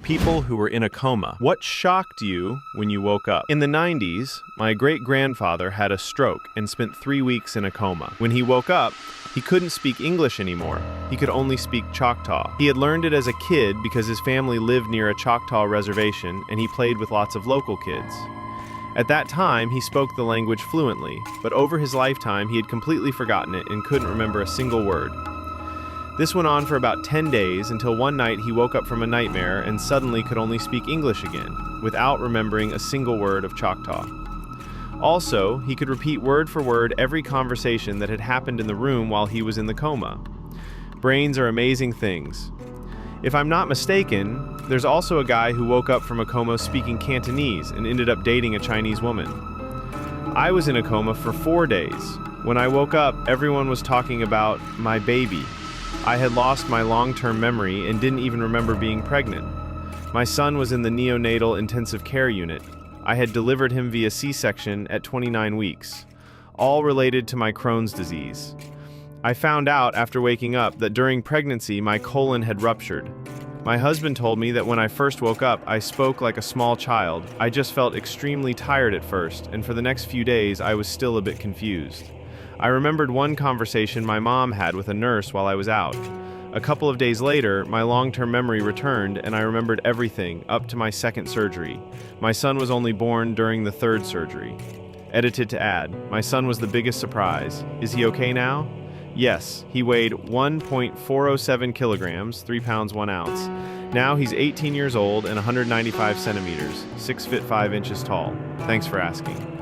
People who were in a coma. What shocked you when you woke up? In the 90s, my great-grandfather had a stroke and spent 3 weeks in a coma. When he woke up, he couldn't speak English anymore. He could only speak Choctaw. He had learned it as a kid because his family lived near a Choctaw reservation and he played with lots of local kids. At that time, he spoke the language fluently, but over his lifetime, he had completely forgotten it and couldn't remember a single word. This went on for about 10 days until one night he woke up from a nightmare and suddenly could only speak English again, without remembering a single word of Choctaw. Also, he could repeat word for word every conversation that had happened in the room while he was in the coma. Brains are amazing things. If I'm not mistaken, there's also a guy who woke up from a coma speaking Cantonese and ended up dating a Chinese woman. I was in a coma for 4 days. When I woke up, everyone was talking about my baby. I had lost my long-term memory and didn't even remember being pregnant. My son was in the neonatal intensive care unit. I had delivered him via C-section at 29 weeks, all related to my Crohn's disease. I found out after waking up that during pregnancy my colon had ruptured. My husband told me that when I first woke up, I spoke like a small child. I just felt extremely tired at first, and for the next few days I was still a bit confused. I remembered one conversation my mom had with a nurse while I was out. A couple of days later, my long-term memory returned and I remembered everything up to my second surgery. My son was only born during the third surgery. Edited to add, my son was the biggest surprise. Is he okay now? Yes, he weighed 1.407 kilograms, 3 pounds 1 ounce. Now he's 18 years old and 195 centimeters, 6 feet 5 inches tall. Thanks for asking.